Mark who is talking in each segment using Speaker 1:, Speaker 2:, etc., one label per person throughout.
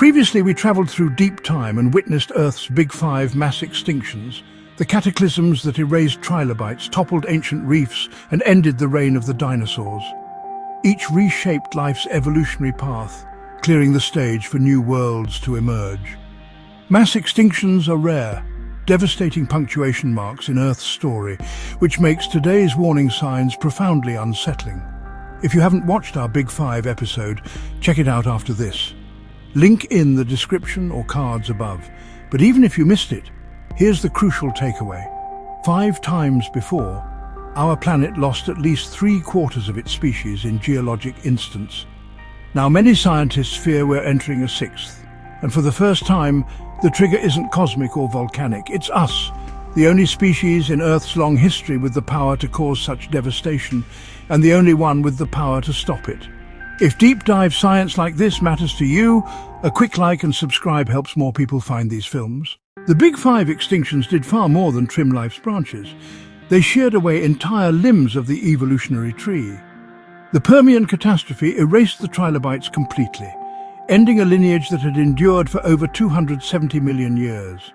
Speaker 1: Previously, we travelled through deep time and witnessed Earth's Big Five mass extinctions, the cataclysms that erased trilobites, toppled ancient reefs, and ended the reign of the dinosaurs. Each reshaped life's evolutionary path, clearing the stage for new worlds to emerge. Mass extinctions are rare, devastating punctuation marks in Earth's story, which makes today's warning signs profoundly unsettling. If you haven't watched our Big Five episode, check it out after this. Link in the description or cards above. But even if you missed it, here's the crucial takeaway. 5 times before, our planet lost at least 3/4 of its species in geologic instants. Now, many scientists fear we're entering a 6th. And for the first time, the trigger isn't cosmic or volcanic. It's us, the only species in Earth's long history with the power to cause such devastation, and the only one with the power to stop it. If deep dive science like this matters to you, a quick like and subscribe helps more people find these films. The Big Five extinctions did far more than trim life's branches. They sheared away entire limbs of the evolutionary tree. The Permian catastrophe erased the trilobites completely, ending a lineage that had endured for over 270 million years.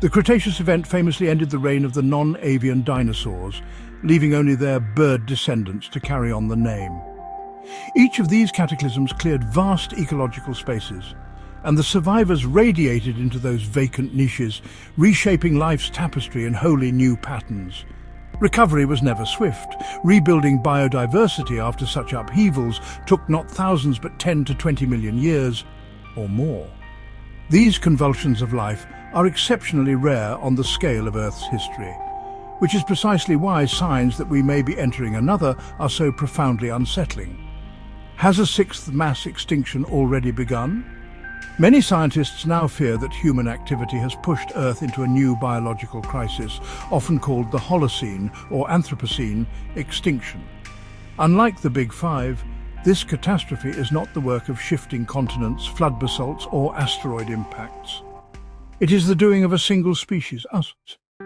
Speaker 1: The Cretaceous event famously ended the reign of the non-avian dinosaurs, leaving only their bird descendants to carry on the name. Each of these cataclysms cleared vast ecological spaces, and the survivors radiated into those vacant niches, reshaping life's tapestry in wholly new patterns. Recovery was never swift. Rebuilding biodiversity after such upheavals took not thousands but 10 to 20 million years or more. These convulsions of life are exceptionally rare on the scale of Earth's history, which is precisely why signs that we may be entering another are so profoundly unsettling. Has a 6th mass extinction already begun? Many scientists now fear that human activity has pushed Earth into a new biological crisis, often called the Holocene or Anthropocene extinction. Unlike the Big Five, this catastrophe is not the work of shifting continents, flood basalts, or asteroid impacts. It is the doing of a single species, us.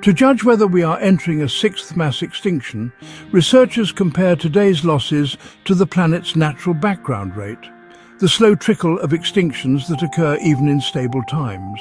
Speaker 1: To judge whether we are entering a 6th mass extinction, researchers compare today's losses to the planet's natural background rate, the slow trickle of extinctions that occur even in stable times.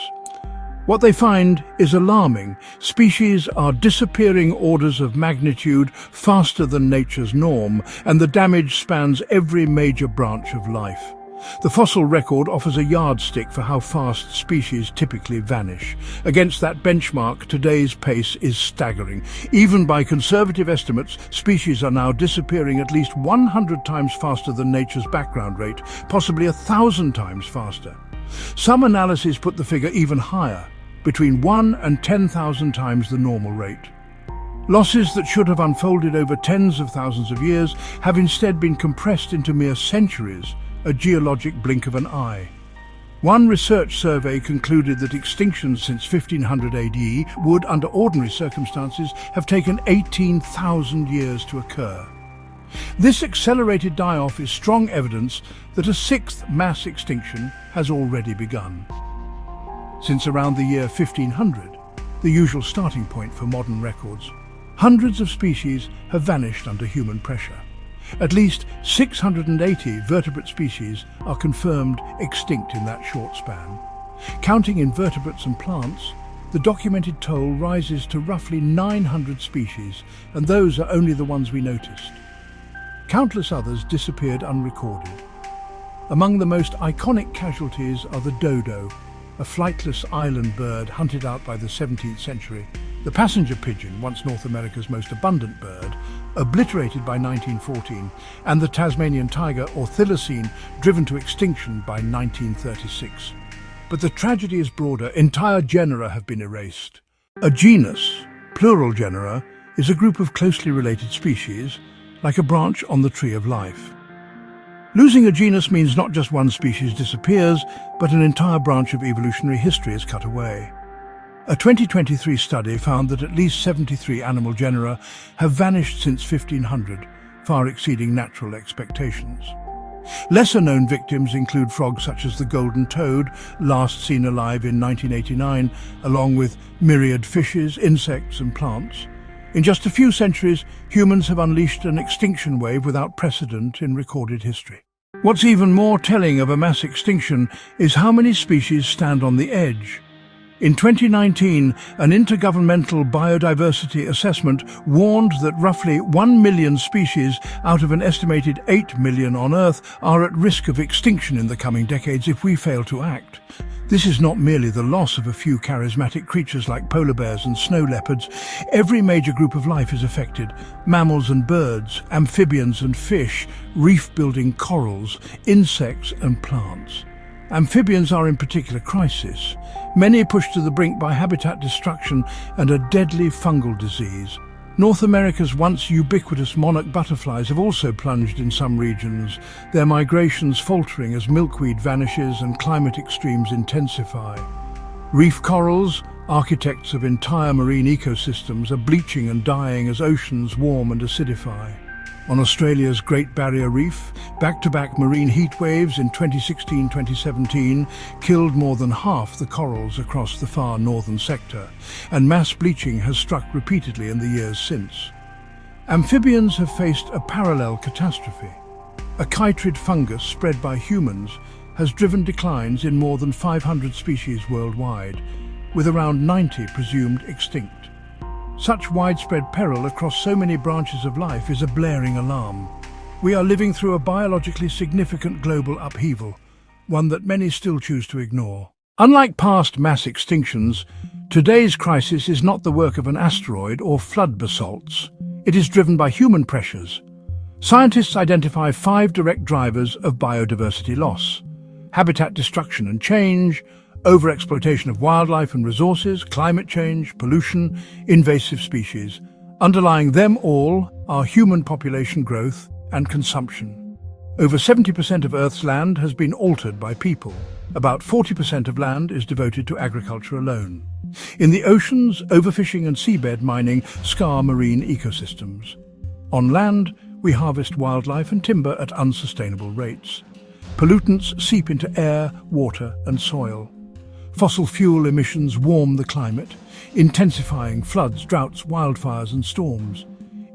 Speaker 1: What they find is alarming. Species are disappearing orders of magnitude faster than nature's norm, and the damage spans every major branch of life. The fossil record offers a yardstick for how fast species typically vanish. Against that benchmark, today's pace is staggering. Even by conservative estimates, species are now disappearing at least 100 times faster than nature's background rate, possibly 1,000 times faster. Some analyses put the figure even higher, between 1 and 10,000 times the normal rate. Losses that should have unfolded over tens of thousands of years have instead been compressed into mere centuries, a geologic blink of an eye. One research survey concluded that extinctions since 1500 AD would, under ordinary circumstances, have taken 18,000 years to occur. This accelerated die-off is strong evidence that a 6th mass extinction has already begun. Since around the year 1500, the usual starting point for modern records, hundreds of species have vanished under human pressure. At least 680 vertebrate species are confirmed extinct in that short span. Counting invertebrates and plants, the documented toll rises to roughly 900 species, and those are only the ones we noticed. Countless others disappeared unrecorded. Among the most iconic casualties are the dodo, a flightless island bird hunted out by the 17th century, the passenger pigeon, once North America's most abundant bird, obliterated by 1914, and the Tasmanian tiger or thylacine, driven to extinction by 1936. But the tragedy is broader. Entire genera have been erased. A genus, plural genera, is a group of closely related species, like a branch on the tree of life. Losing a genus means not just one species disappears, but an entire branch of evolutionary history is cut away. A 2023 study found that at least 73 animal genera have vanished since 1500, far exceeding natural expectations. Lesser-known victims include frogs such as the golden toad, last seen alive in 1989, along with myriad fishes, insects and plants. In just a few centuries, humans have unleashed an extinction wave without precedent in recorded history. What's even more telling of a mass extinction is how many species stand on the edge. In 2019, an intergovernmental biodiversity assessment warned that roughly 1 million species out of an estimated 8 million on Earth are at risk of extinction in the coming decades if we fail to act. This is not merely the loss of a few charismatic creatures like polar bears and snow leopards. Every major group of life is affected: mammals and birds, amphibians and fish, reef-building corals, insects and plants. Amphibians are in particular crisis. Many pushed to the brink by habitat destruction and a deadly fungal disease. North America's once ubiquitous monarch butterflies have also plunged in some regions, their migrations faltering as milkweed vanishes and climate extremes intensify. Reef corals, architects of entire marine ecosystems, are bleaching and dying as oceans warm and acidify. On Australia's Great Barrier Reef, back-to-back marine heat waves in 2016-2017 killed more than half the corals across the far northern sector, and mass bleaching has struck repeatedly in the years since. Amphibians have faced a parallel catastrophe. A chytrid fungus spread by humans has driven declines in more than 500 species worldwide, with around 90 presumed extinct. Such widespread peril across so many branches of life is a blaring alarm. We are living through a biologically significant global upheaval, one that many still choose to ignore. Unlike past mass extinctions, today's crisis is not the work of an asteroid or flood basalts. It is driven by human pressures. Scientists identify 5 direct drivers of biodiversity loss: habitat destruction and change, overexploitation of wildlife and resources, climate change, pollution, invasive species. Underlying them all are human population growth and consumption. Over 70% of Earth's land has been altered by people. About 40% of land is devoted to agriculture alone. In the oceans, overfishing and seabed mining scar marine ecosystems. On land, we harvest wildlife and timber at unsustainable rates. Pollutants seep into air, water and soil. Fossil fuel emissions warm the climate, intensifying floods, droughts, wildfires and storms,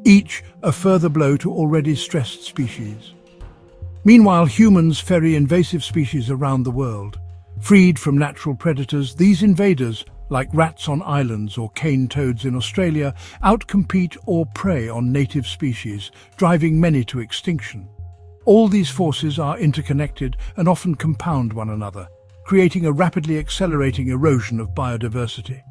Speaker 1: each a further blow to already stressed species. Meanwhile, humans ferry invasive species around the world. Freed from natural predators, these invaders, like rats on islands or cane toads in Australia, outcompete or prey on native species, driving many to extinction. All these forces are interconnected and often compound one another, creating a rapidly accelerating erosion of biodiversity.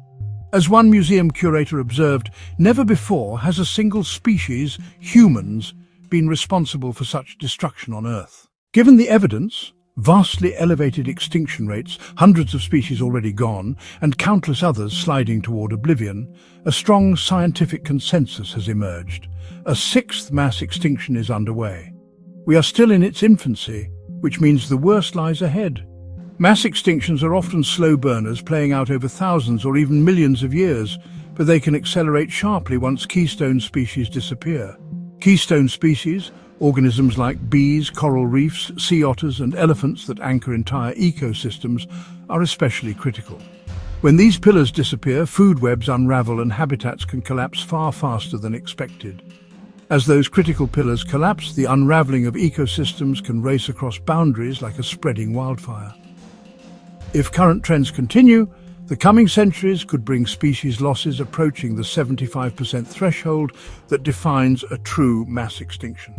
Speaker 1: As one museum curator observed, never before has a single species, humans, been responsible for such destruction on Earth. Given the evidence, vastly elevated extinction rates, hundreds of species already gone, and countless others sliding toward oblivion, a strong scientific consensus has emerged. A 6th mass extinction is underway. We are still in its infancy, which means the worst lies ahead. Mass extinctions are often slow burners playing out over thousands or even millions of years, but they can accelerate sharply once keystone species disappear. Keystone species, organisms like bees, coral reefs, sea otters and elephants that anchor entire ecosystems, are especially critical. When these pillars disappear, food webs unravel and habitats can collapse far faster than expected. As those critical pillars collapse, the unraveling of ecosystems can race across boundaries like a spreading wildfire. If current trends continue, the coming centuries could bring species losses approaching the 75% threshold that defines a true mass extinction.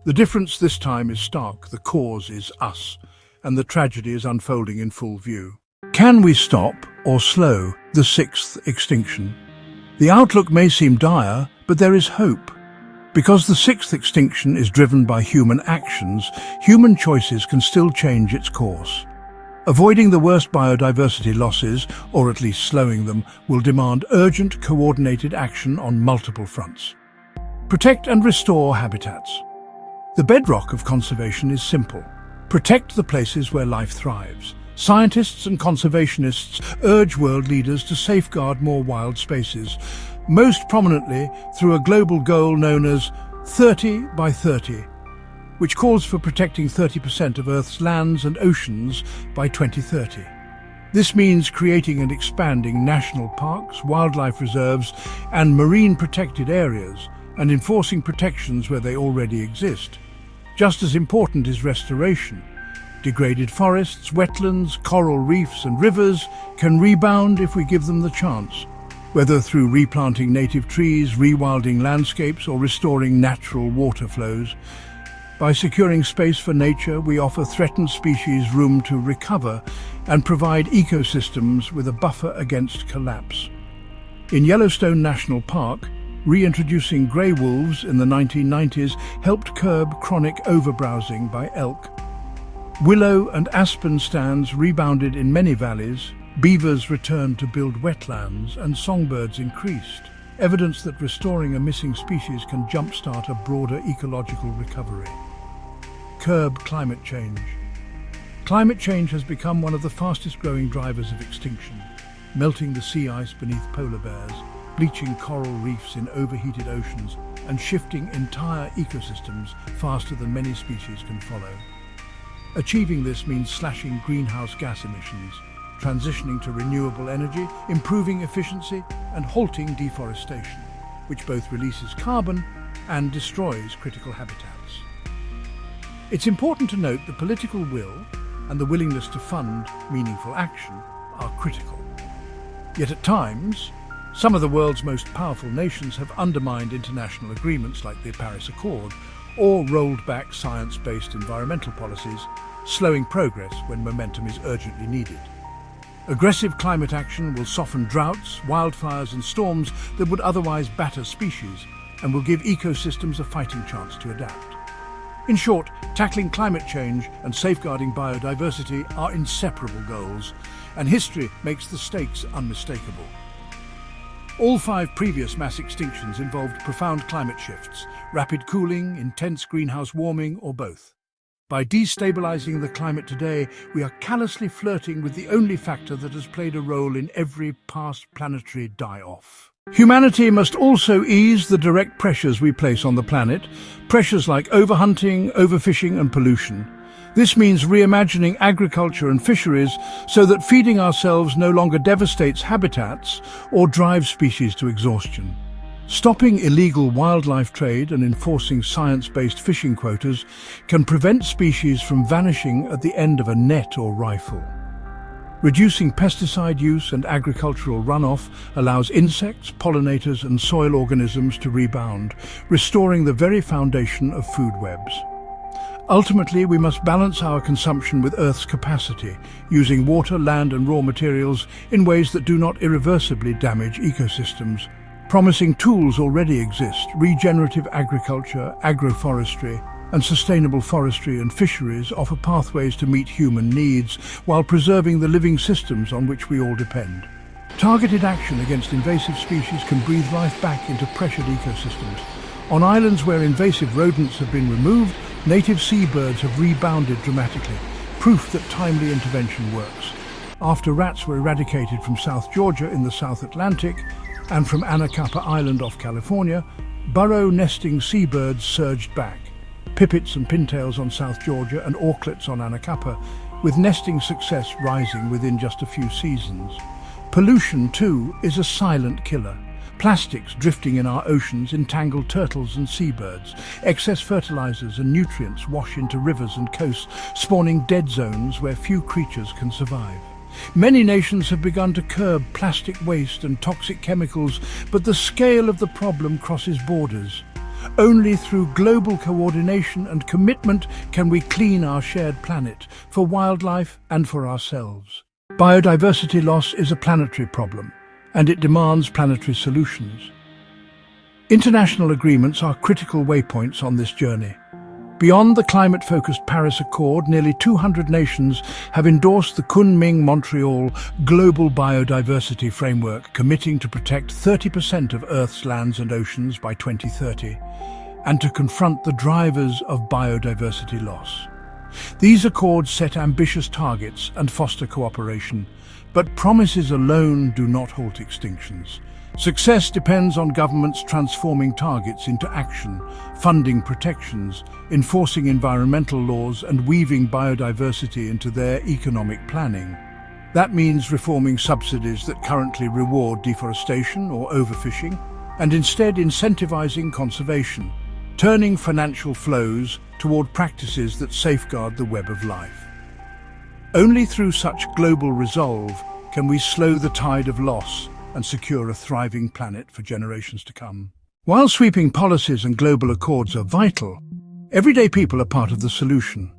Speaker 1: The difference this time is stark. The cause is us, and the tragedy is unfolding in full view. Can we stop or slow the 6th extinction? The outlook may seem dire, but there is hope. Because the 6th extinction is driven by human actions, human choices can still change its course. Avoiding the worst biodiversity losses, or at least slowing them, will demand urgent, coordinated action on multiple fronts. Protect and restore habitats. The bedrock of conservation is simple. Protect the places where life thrives. Scientists and conservationists urge world leaders to safeguard more wild spaces, most prominently through a global goal known as 30 by 30, which calls for protecting 30% of Earth's lands and oceans by 2030. This means creating and expanding national parks, wildlife reserves, and marine protected areas, and enforcing protections where they already exist. Just as important is restoration. Degraded forests, wetlands, coral reefs and rivers can rebound if we give them the chance, whether through replanting native trees, rewilding landscapes or restoring natural water flows. By securing space for nature, we offer threatened species room to recover and provide ecosystems with a buffer against collapse. In Yellowstone National Park, reintroducing grey wolves in the 1990s helped curb chronic overbrowsing by elk. Willow and aspen stands rebounded in many valleys, beavers returned to build wetlands, and songbirds increased, evidence that restoring a missing species can jumpstart a broader ecological recovery. Curb climate change. Climate change has become one of the fastest-growing drivers of extinction, melting the sea ice beneath polar bears, bleaching coral reefs in overheated oceans, and shifting entire ecosystems faster than many species can follow. Achieving this means slashing greenhouse gas emissions, transitioning to renewable energy, improving efficiency, and halting deforestation, which both releases carbon and destroys critical habitats. It's important to note the political will and the willingness to fund meaningful action are critical. Yet at times, some of the world's most powerful nations have undermined international agreements like the Paris Accord or rolled back science-based environmental policies, slowing progress when momentum is urgently needed. Aggressive climate action will soften droughts, wildfires and storms that would otherwise batter species and will give ecosystems a fighting chance to adapt. In short, tackling climate change and safeguarding biodiversity are inseparable goals, and history makes the stakes unmistakable. All 5 previous mass extinctions involved profound climate shifts, rapid cooling, intense greenhouse warming, or both. By destabilizing the climate today, we are callously flirting with the only factor that has played a role in every past planetary die-off. Humanity must also ease the direct pressures we place on the planet, pressures like overhunting, overfishing and pollution. This means reimagining agriculture and fisheries so that feeding ourselves no longer devastates habitats or drives species to exhaustion. Stopping illegal wildlife trade and enforcing science-based fishing quotas can prevent species from vanishing at the end of a net or rifle. Reducing pesticide use and agricultural runoff allows insects, pollinators and soil organisms to rebound, restoring the very foundation of food webs. Ultimately, we must balance our consumption with Earth's capacity, using water, land and raw materials in ways that do not irreversibly damage ecosystems. Promising tools already exist: regenerative agriculture, agroforestry, and sustainable forestry and fisheries offer pathways to meet human needs while preserving the living systems on which we all depend. Targeted action against invasive species can breathe life back into pressured ecosystems. On islands where invasive rodents have been removed, native seabirds have rebounded dramatically, proof that timely intervention works. After rats were eradicated from South Georgia in the South Atlantic and from Anacapa Island off California, burrow-nesting seabirds surged back. Pipits and pintails on South Georgia and auklets on Anacapa, with nesting success rising within just a few seasons. Pollution, too, is a silent killer. Plastics drifting in our oceans entangle turtles and seabirds. Excess fertilizers and nutrients wash into rivers and coasts, spawning dead zones where few creatures can survive. Many nations have begun to curb plastic waste and toxic chemicals, but the scale of the problem crosses borders. Only through global coordination and commitment can we clean our shared planet, for wildlife and for ourselves. Biodiversity loss is a planetary problem, and it demands planetary solutions. International agreements are critical waypoints on this journey. Beyond the climate-focused Paris Accord, nearly 200 nations have endorsed the Kunming-Montreal Global Biodiversity Framework, committing to protect 30% of Earth's lands and oceans by 2030, and to confront the drivers of biodiversity loss. These accords set ambitious targets and foster cooperation, but promises alone do not halt extinctions. Success depends on governments transforming targets into action, funding protections, enforcing environmental laws, and weaving biodiversity into their economic planning. That means reforming subsidies that currently reward deforestation or overfishing, and instead incentivizing conservation. turning financial flows toward practices that safeguard the web of life. Only through such global resolve can we slow the tide of loss and secure a thriving planet for generations to come. While sweeping policies and global accords are vital, everyday people are part of the solution.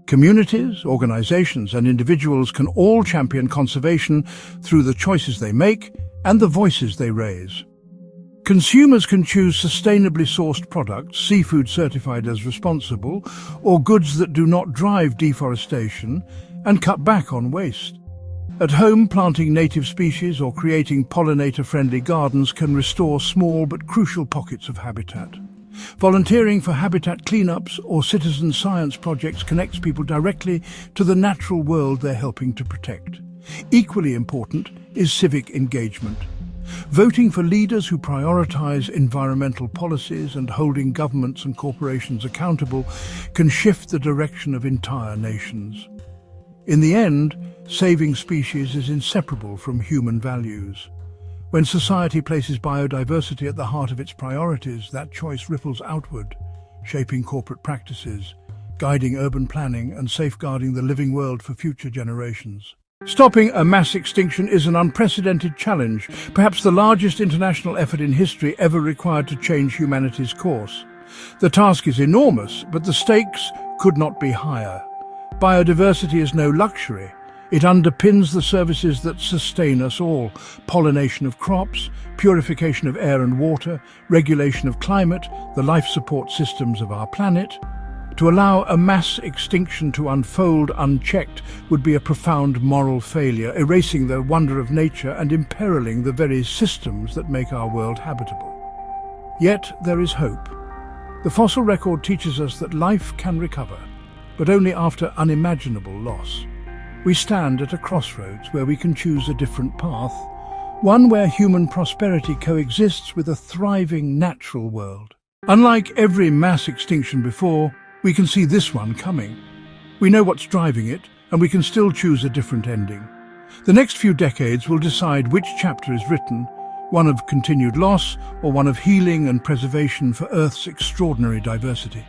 Speaker 1: Communities, organizations, and individuals can all champion conservation through the choices they make and the voices they raise. Consumers can choose sustainably sourced products, seafood certified as responsible, or goods that do not drive deforestation, and cut back on waste. At home, planting native species or creating pollinator-friendly gardens can restore small but crucial pockets of habitat. Volunteering for habitat cleanups or citizen science projects connects people directly to the natural world they're helping to protect. Equally important is civic engagement. Voting for leaders who prioritize environmental policies and holding governments and corporations accountable can shift the direction of entire nations. In the end, saving species is inseparable from human values. When society places biodiversity at the heart of its priorities, that choice ripples outward, shaping corporate practices, guiding urban planning, and safeguarding the living world for future generations. Stopping a mass extinction is an unprecedented challenge, perhaps the largest international effort in history ever required to change humanity's course. The task is enormous, but the stakes could not be higher. Biodiversity is no luxury. It underpins the services that sustain us all: pollination of crops, purification of air and water, regulation of climate, the life support systems of our planet. To allow a mass extinction to unfold unchecked would be a profound moral failure, erasing the wonder of nature and imperiling the very systems that make our world habitable. Yet there is hope. The fossil record teaches us that life can recover, but only after unimaginable loss. We stand at a crossroads where we can choose a different path, one where human prosperity coexists with a thriving natural world. Unlike every mass extinction before, we can see this one coming. We know what's driving it, and we can still choose a different ending. The next few decades will decide which chapter is written, one of continued loss or one of healing and preservation for Earth's extraordinary diversity.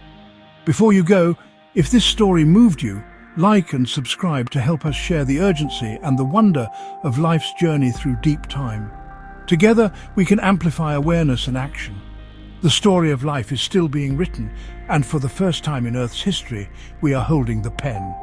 Speaker 1: Before you go, if this story moved you, like and subscribe to help us share the urgency and the wonder of life's journey through deep time. Together, we can amplify awareness and action. The story of life is still being written, and for the first time in Earth's history, we are holding the pen.